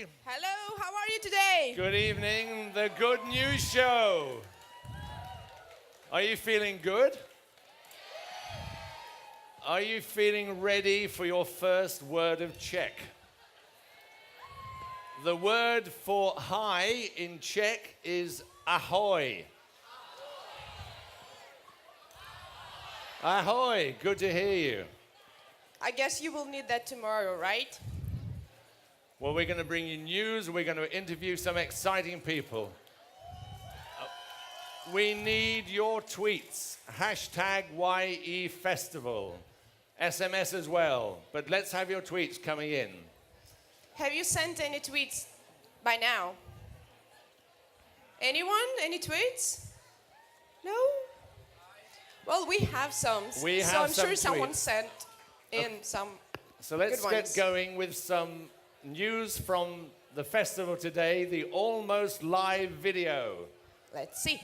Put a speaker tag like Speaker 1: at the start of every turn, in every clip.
Speaker 1: everybody.
Speaker 2: Hello, how are you today?
Speaker 1: Good evening, the Good News Show. Are you feeling good? Are you feeling ready for your first word of Czech? The word for hi in Czech is ahoy. Ahoy, good to hear you.
Speaker 2: I guess you will need that tomorrow, right?
Speaker 1: Well, we're going to bring you news. We're going to interview some exciting people. We need your tweets. Hashtag YE Festival. SMS as well. But let's have your tweets coming in.
Speaker 2: Have you sent any tweets by now? Anyone? Any tweets? No? Well, we have some.
Speaker 1: We
Speaker 2: so
Speaker 1: have
Speaker 2: I'm
Speaker 1: some
Speaker 2: sure someone
Speaker 1: tweets.
Speaker 2: sent in some
Speaker 1: So let's
Speaker 2: good
Speaker 1: get
Speaker 2: ones.
Speaker 1: going with some news from the festival today, the Almost Live video.
Speaker 2: Let's see.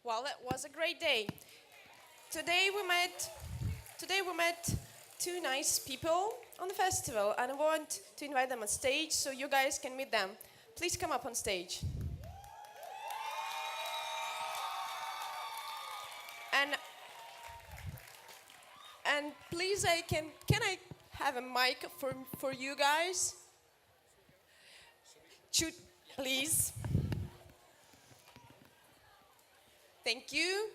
Speaker 2: Well, that was a great day. Today we met two nice people on the festival, and I want to invite them on stage so you guys can meet them. Please come up on stage. And please, can I have a mic for you guys? Shoot, please. Thank you.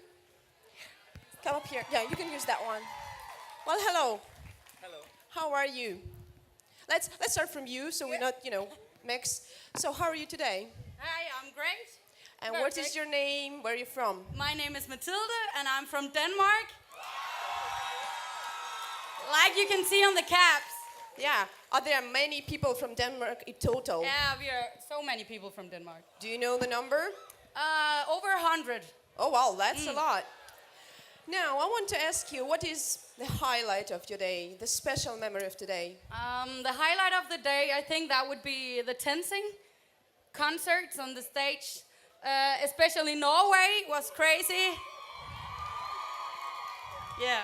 Speaker 2: Come up here. Yeah, you can use that one. Well, hello.
Speaker 3: Hello.
Speaker 2: How are you? Let's start from you, so we're not, mix. So, how are you today?
Speaker 4: Hi, I'm great.
Speaker 2: And what is your name? Where are you from?
Speaker 4: My name is Matilda, and I'm from Denmark. Like you can see on the caps.
Speaker 2: Yeah. Are there many people from Denmark in total?
Speaker 4: Yeah, we are so many people from Denmark.
Speaker 2: Do you know the number?
Speaker 4: Over 100.
Speaker 2: Oh, wow, that's a lot. Now, I want to ask you, what is the highlight of your day, the special memory of today?
Speaker 4: The highlight of the day, I think that would be the Tensing concerts on the stage. Especially Norway was crazy. Yeah,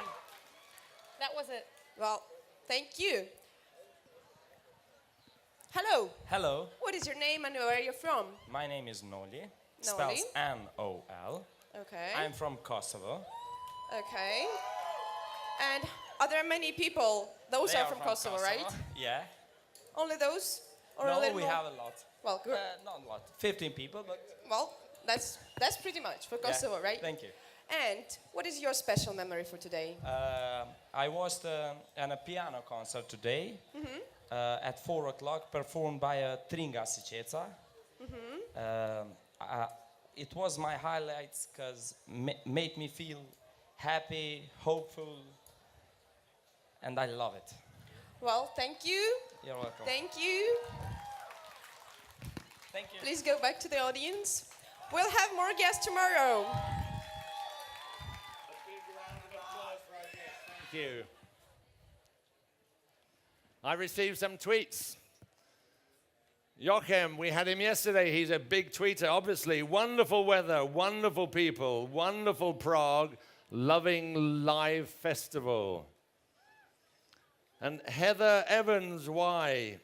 Speaker 4: that was it.
Speaker 2: Well, thank you. Hello.
Speaker 3: Hello,
Speaker 2: What is your name and where are you from?
Speaker 3: my name is Noli.
Speaker 2: Noli?
Speaker 3: Spells N-O-L.
Speaker 2: Okay.
Speaker 3: I'm from Kosovo.
Speaker 2: Okay. And are there many people? Those
Speaker 3: They
Speaker 2: are from Kosovo, right?
Speaker 3: Yeah.
Speaker 2: Only those? Or a
Speaker 3: No,
Speaker 2: little
Speaker 3: we
Speaker 2: more?
Speaker 3: have a lot.
Speaker 2: Well, good.
Speaker 3: Not a lot. 15 people, but
Speaker 2: Well, That's pretty much for
Speaker 3: Yeah,
Speaker 2: Kosovo, right?
Speaker 3: Thank you.
Speaker 2: And what is your special memory for today?
Speaker 3: I was at a piano concert today at 4 o'clock, performed by Tringa Siceca. It was my highlights because made me feel happy, hopeful, and I love it.
Speaker 2: Well, thank you.
Speaker 3: You're welcome.
Speaker 2: Thank you.
Speaker 3: Thank you.
Speaker 2: Please go back to the audience. We'll have more guests tomorrow.
Speaker 1: Thank you. I received some tweets. Joachim, we had him yesterday. He's a big tweeter, obviously. Wonderful weather, wonderful people, wonderful Prague, loving live festival. And Heather Evans, why?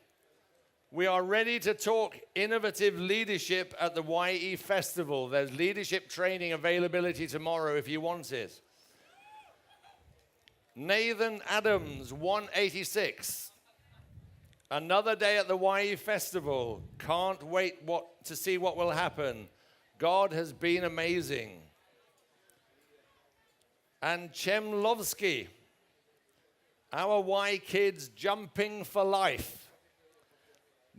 Speaker 1: We are ready to talk innovative leadership at the YE Festival. There's leadership training availability tomorrow if you want it. Nathan Adams, 186. Another day at the YE Festival. Can't wait to see what will happen. God has been amazing. And Chemlovsky, our Y kids jumping for life.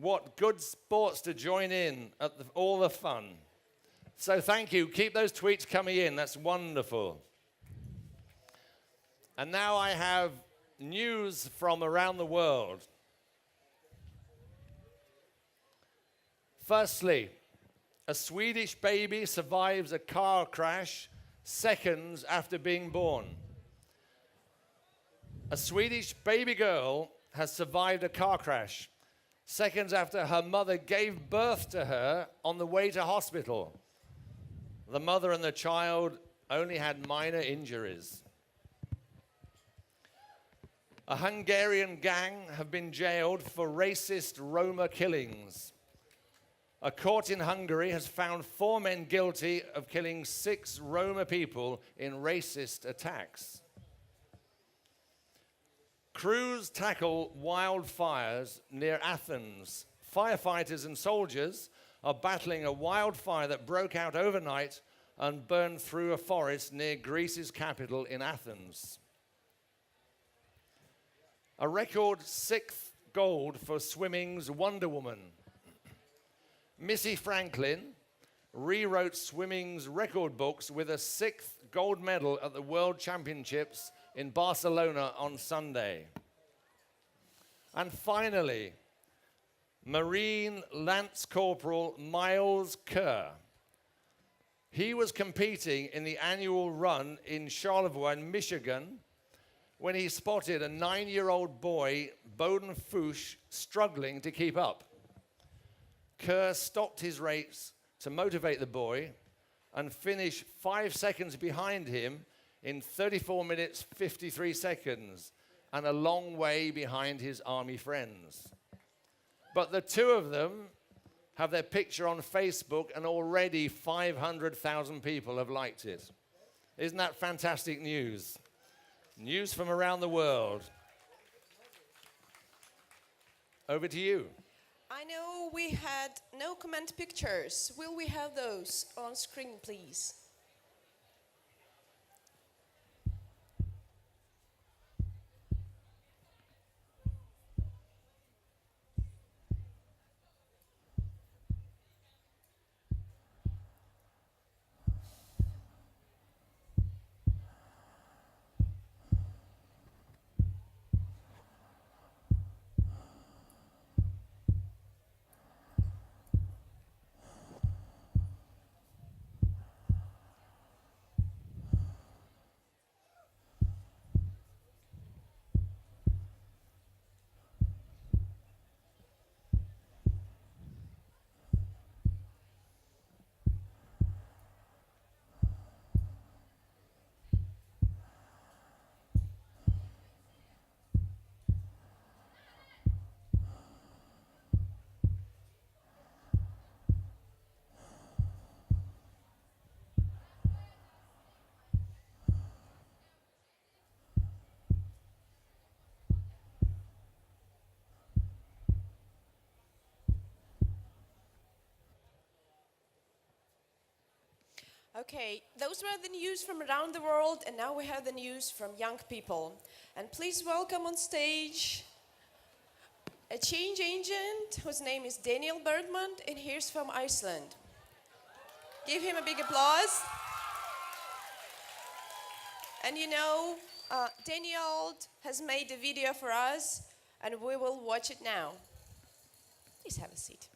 Speaker 1: What good sports to join in at all the fun. So thank you. Keep those tweets coming in. That's wonderful. And now I have news from around the world. Firstly, a Swedish baby survives a car crash seconds after being born. A Swedish baby girl has survived a car crash seconds after her mother gave birth to her on the way to hospital. The mother and the child only had minor injuries. A Hungarian gang have been jailed for racist Roma killings. A court in Hungary has found 4 men guilty of killing 6 Roma people in racist attacks. Crews tackle wildfires near Athens. Firefighters and soldiers are battling a wildfire that broke out overnight and burned through a forest near Greece's capital in Athens. A record 6th gold for swimming's Wonder Woman. Missy Franklin rewrote swimming's record books with a 6th gold medal at the World Championships in Barcelona on Sunday. And finally, Marine Lance Corporal Miles Kerr. He was competing in the annual run in Charlevoix, Michigan, when he spotted a 9-year-old boy, Bowden Fouche, struggling to keep up. Kerr stopped his race to motivate the boy and finished 5 seconds behind him in 34 minutes, 53 seconds, and a long way behind his army friends. But the two of them have their picture on Facebook, and already 500,000 people have liked it. Isn't that fantastic news? News from around the world. Over to you.
Speaker 2: I know we had no comment pictures. Will we have those on screen, please? Okay, those were the news from around the world, and now we have the news from young people. And please welcome on stage a change agent whose name is Daniel Bergman, and he's from Iceland. Give him a big applause. And you know, Daniel has made a video for us, and we will watch it now. Please have a seat.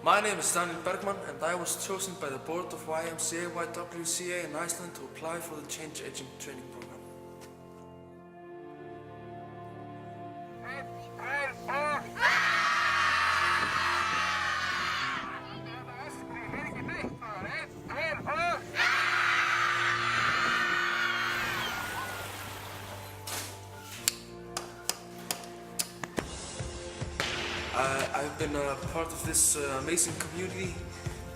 Speaker 5: My name is Daniel Bergman, and I was chosen by the board of YMCA YWCA in Iceland to apply for the Change Agent Training Program. I've been a part of this amazing community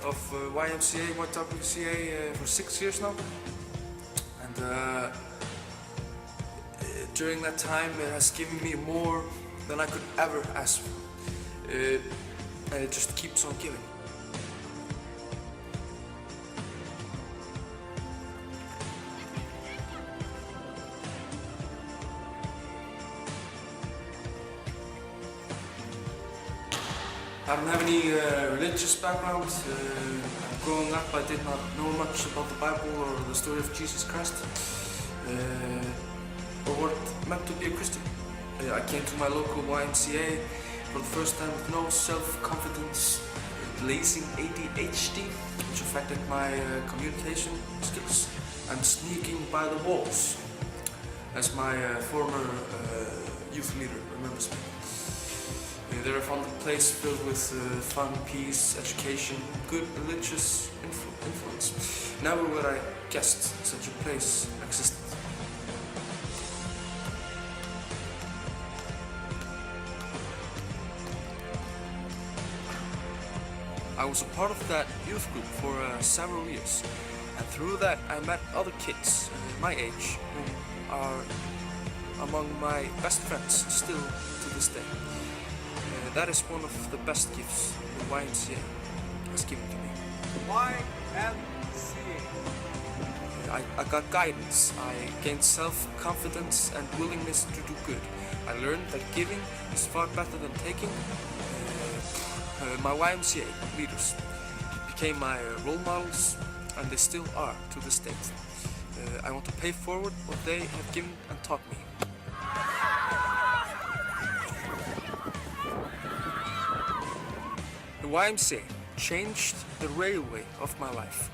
Speaker 5: of YMCA, YWCA for 6 years now. And during that time it has given me more than I could ever ask for. And it just keeps on giving. I don't have any religious background. Growing up, I did not know much about the Bible or the story of Jesus Christ, or what it meant to be a Christian. I came to my local YMCA for the first time with no self-confidence, blazing ADHD, which affected my communication skills, and sneaking by the walls, as my former youth leader remembers me. There I found a place filled with fun, peace, education, good religious influence. Never would I guessed such a place existed. I was a part of that youth group for several years, and through that I met other kids my age who are among my best friends still to this day. That is one of the best gifts the YMCA has given to me.
Speaker 6: YMCA.
Speaker 5: I got guidance, I gained self-confidence and willingness to do good. I learned that giving is far better than taking. My YMCA leaders became my role models, and they still are to this date. I want to pay forward what they have given and taught me. The YMCA changed the railway of my life.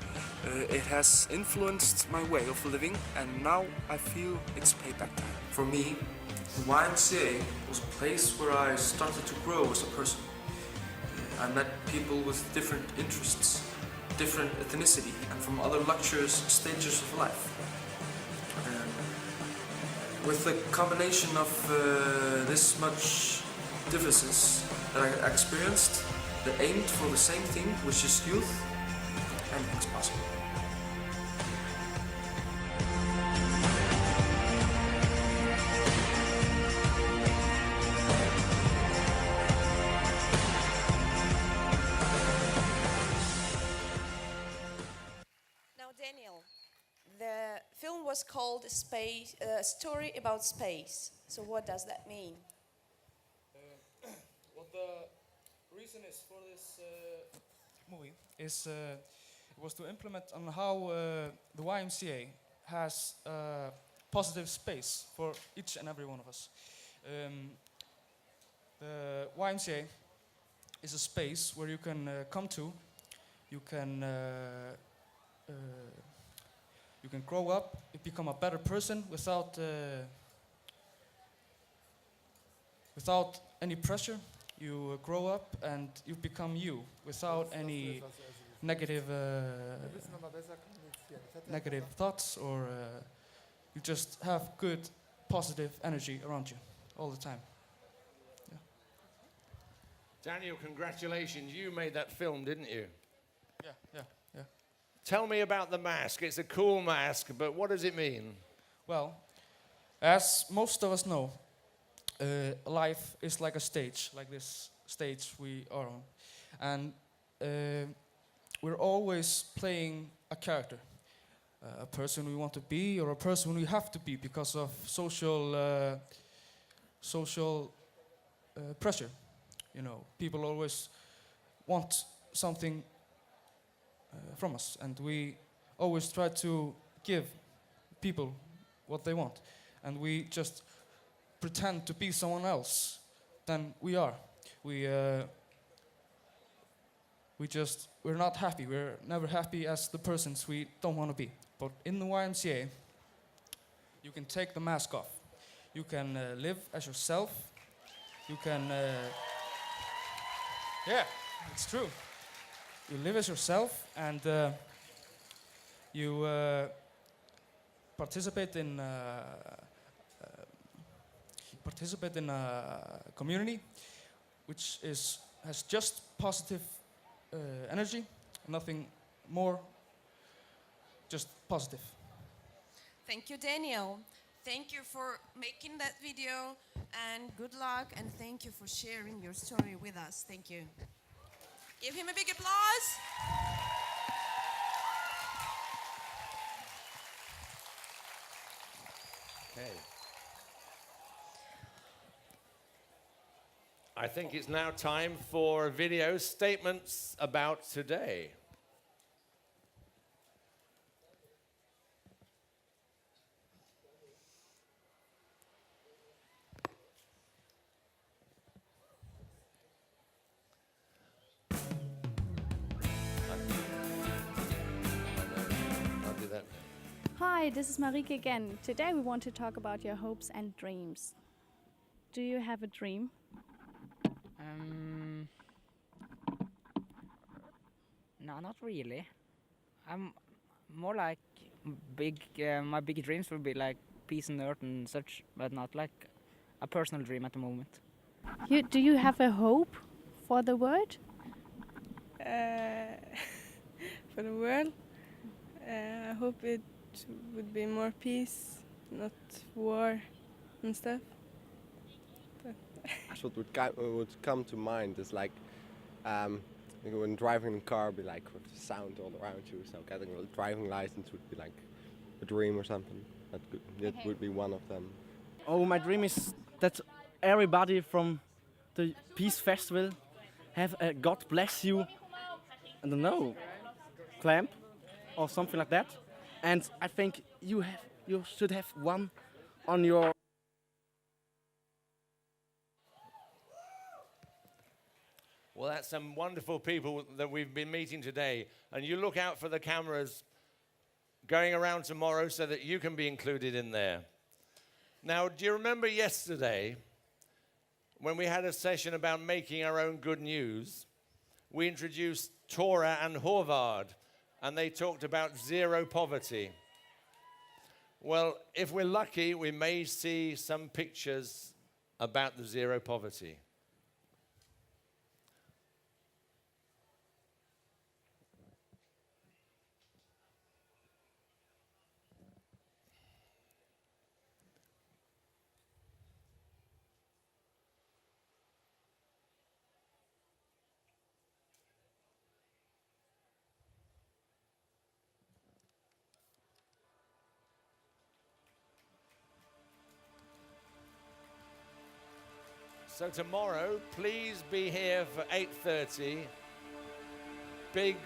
Speaker 5: It has influenced my way of living, and now I feel it's payback time. For me, the YMCA was a place where I started to grow as a person. I met people with different interests, different ethnicity, and from other luxurious stages of life. With the combination of this much differences that I experienced, they aimed for the same thing, which is youth, anything's possible.
Speaker 2: Now, Daniel, the film was called Space, Story About Space. So what does that mean?
Speaker 6: What the reason is for this movie is was to implement on how the YMCA has positive space for each and every one of us. The YMCA is a space where you can come to, you can grow up, you become a better person without any pressure. You grow up and you become you without any negative thoughts, or you just have good, positive energy around you all the time. Yeah.
Speaker 1: Daniel, congratulations. You made that film, didn't you?
Speaker 6: Yeah.
Speaker 1: Tell me about the mask. It's a cool mask, but what does it mean?
Speaker 6: Well, as most of us know, life is like a stage, like this stage we are on. And we're always playing a character, a person we want to be or a person we have to be because of social pressure. You know, people always want something from us, and we always try to give people what they want, and we just pretend to be someone else than we are. We're not happy. We're never happy as the persons we don't want to be. But in the YMCA, you can take the mask off. You can live as yourself. You can, yeah, it's true. You live as yourself, and you participate in a community which has just positive energy, nothing more, just positive.
Speaker 2: Thank you, Daniel. Thank you for making that video, and good luck, and thank you for sharing your story with us. Thank you. Give him a big applause.
Speaker 1: Okay. I think it's now time for video statements about today. I'll do that.
Speaker 7: Hi, this is Marike again. Today we want to talk about your hopes and dreams. Do you have a dream?
Speaker 8: No, not really. I'm more like my big dreams would be like peace on earth and such, but not like a personal dream at the moment.
Speaker 7: Do you have a hope for the world?
Speaker 9: For the world, I hope it would be more peace, not war and stuff.
Speaker 10: That's what would come to mind is like when driving a car, be like with the sound all around you. So getting a driving license would be like a dream or something. That would be one of them.
Speaker 11: Oh, my dream is that everybody from the Peace Festival have a God bless you, I don't know, clamp or something like that. And I think you should have one on your.
Speaker 1: Well, that's some wonderful people that we've been meeting today. And you look out for the cameras going around tomorrow so that you can be included in there. Now, do you remember yesterday when we had a session about making our own good news? We introduced Tora and Horvath, and they talked about zero poverty. Well, if we're lucky, we may see some pictures about the zero poverty. So tomorrow, please be here for 8:30. Big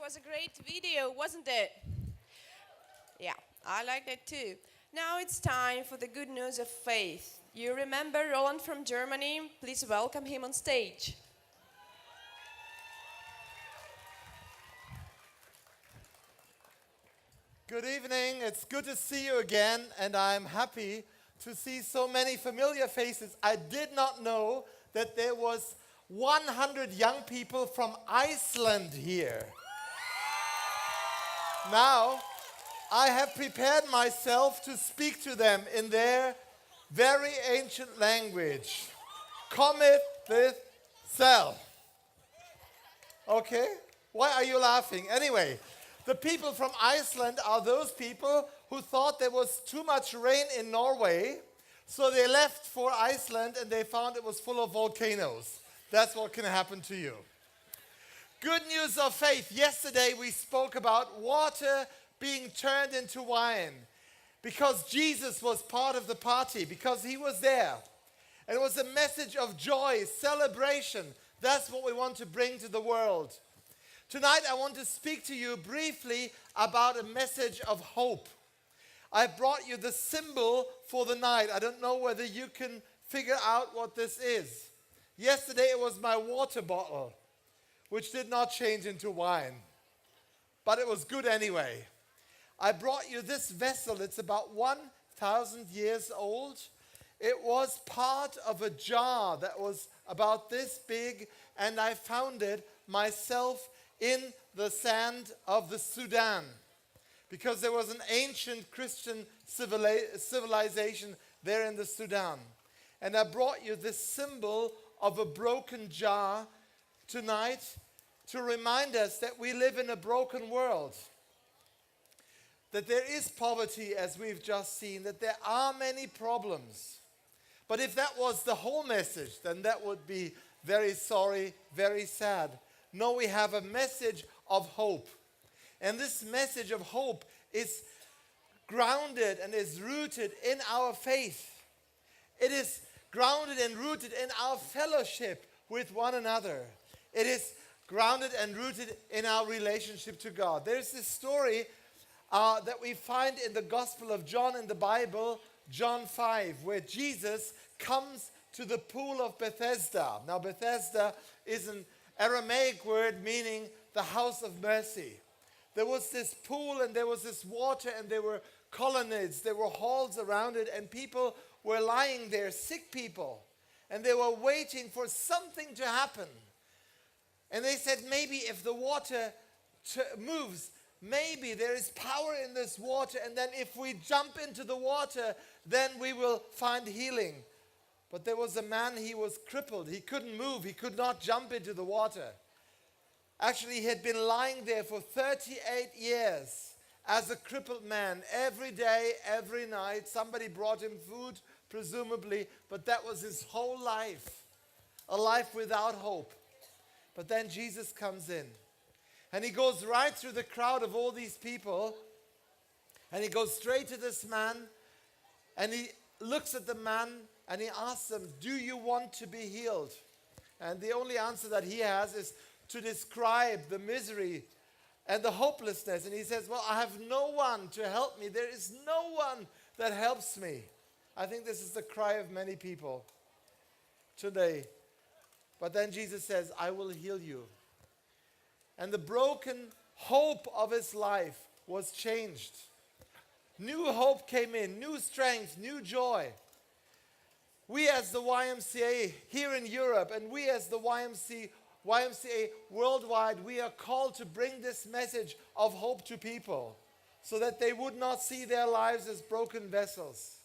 Speaker 2: was a great video, wasn't it? Yeah, I liked it too. Now it's time for the good news of faith. You remember Roland from Germany? Please welcome him on stage.
Speaker 12: Good evening. It's good to see you again, and I'm happy to see so many familiar faces. I did not know that there was 100 young people from Iceland here. Now, I have prepared myself to speak to them in their very ancient language. Comet with cell. Okay? Why are you laughing? Anyway, the people from Iceland are those people who thought there was too much rain in Norway, so they left for Iceland and they found it was full of volcanoes. That's what can happen to you. Good news of faith. Yesterday we spoke about water being turned into wine because Jesus was part of the party, because he was there. And it was a message of joy, celebration. That's what we want to bring to the world. Tonight I want to speak to you briefly about a message of hope. I brought you the symbol for the night. I don't know whether you can figure out what this is. Yesterday it was my water bottle, which did not change into wine, but it was good anyway. I brought you this vessel. It's about 1,000 years old. It was part of a jar that was about this big, and I found it myself in the sand of the Sudan, because there was an ancient Christian civilization there in the Sudan. And I brought you this symbol of a broken jar tonight to remind us that we live in a broken world, that there is poverty, as we've just seen, that there are many problems. But if that was the whole message, then that would be very sorry, very sad. No, we have a message of hope. And this message of hope is grounded and is rooted in our faith. It is grounded and rooted in our fellowship with one another. It is grounded and rooted in our relationship to God. There's this story that we find in the Gospel of John in the Bible, John 5, where Jesus comes to the pool of Bethesda. Now, Bethesda is an Aramaic word meaning the house of mercy. There was this pool and there was this water and there were colonnades, there were halls around it, and people were lying there, sick people, and they were waiting for something to happen. And they said, maybe if the water moves, maybe there is power in this water, and then if we jump into the water, then we will find healing. But there was a man, he was crippled. He couldn't move. He could not jump into the water. Actually, he had been lying there for 38 years as a crippled man. Every day, every night, somebody brought him food, presumably, but that was his whole life, a life without hope. But then Jesus comes in, and he goes right through the crowd of all these people, and he goes straight to this man, and he looks at the man, and he asks him, do you want to be healed? And the only answer that he has is to describe the misery and the hopelessness. And he says, well, I have no one to help me. There is no one that helps me. I think this is the cry of many people today. But then Jesus says, I will heal you. And the broken hope of his life was changed. New hope came in, new strength, new joy. We as the YMCA here in Europe, and we as the YMCA worldwide, we are called to bring this message of hope to people so that they would not see their lives as broken vessels.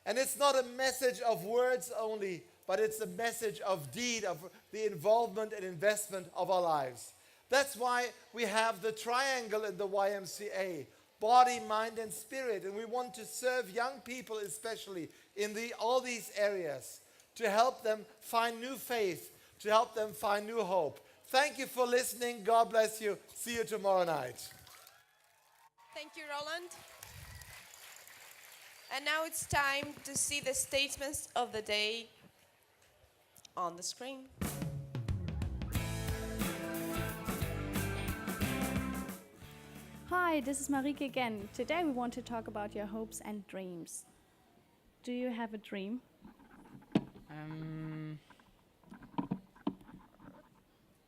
Speaker 12: And it's not a message of words only, but it's a message of deed, of the involvement and investment of our lives. That's why we have the triangle in the YMCA, body, mind, and spirit. And we want to serve young people especially in all these areas to help them find new faith, to help them find new hope. Thank you for listening. God bless you. See you tomorrow night.
Speaker 2: Thank you, Roland. And now it's time to see the statements of the day on the screen.
Speaker 7: Hi, this is Marike again. Today we want to talk about your hopes and dreams. Do you have a dream?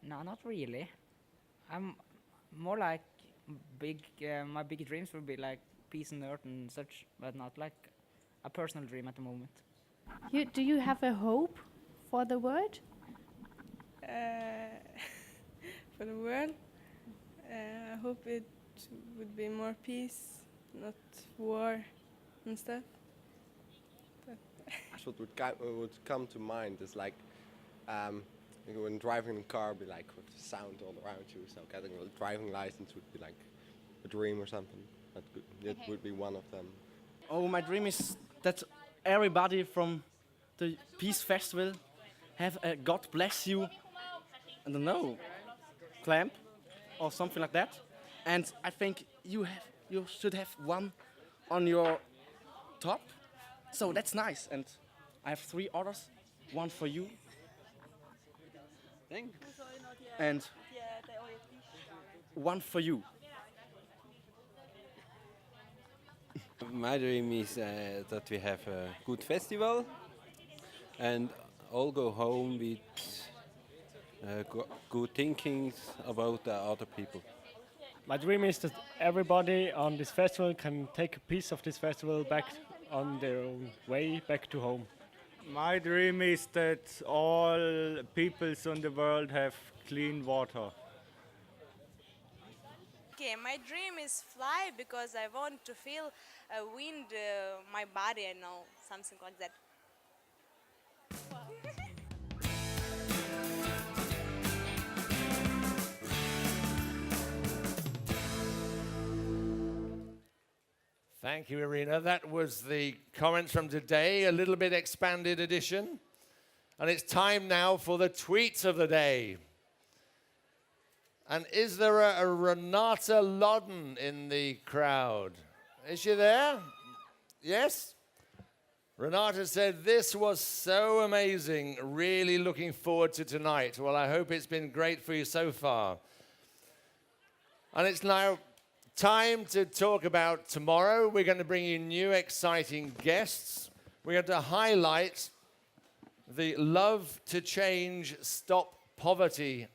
Speaker 8: No, not really. I'm more like my big dreams would be like peace on earth and such, but not like a personal dream at the moment.
Speaker 7: Do you have a hope for the world?
Speaker 9: For the world, I hope it would be more peace, not war and stuff.
Speaker 10: That's what would come to mind is like when driving a car, be like with sound all around you. So getting a driving license would be like a dream or something. That would be one of them.
Speaker 11: Oh, my dream is that everybody from the Peace Festival have a God bless you, I don't know, clamp or something like that. And I think you should have one on your top. So that's nice. And I have 3 others, one for you.
Speaker 13: Thanks.
Speaker 11: And one for you.
Speaker 13: My dream is that we have a good festival and all go home with good thinkings about the other people.
Speaker 14: My dream is that everybody on this festival can take a piece of this festival back on their own way back to home.
Speaker 15: My dream is that all peoples in the world have clean water.
Speaker 16: Okay, my dream is fly because I want to feel wind my body, I know, something like that.
Speaker 1: Thank you, Irina. That was the comments from today, a little bit expanded edition. And it's time now for the tweets of the day. And is there a Renata Lodden in the crowd? Is she there? Yes? Renata said, "This was so amazing. Really looking forward to tonight." Well, I hope it's been great for you so far. And it's now time to talk about tomorrow. We're going to bring you new, exciting guests. We're going to highlight the Love to Change Stop Poverty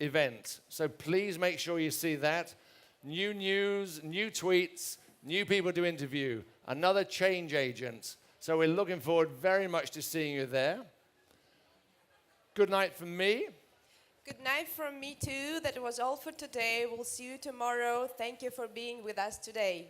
Speaker 1: event. So please make sure you see that. New news, new tweets, new people to interview, another change agent. So we're looking forward very much to seeing you there. Good night from me.
Speaker 2: Good night from me too. That was all for today. We'll see you tomorrow. Thank you for being with us today.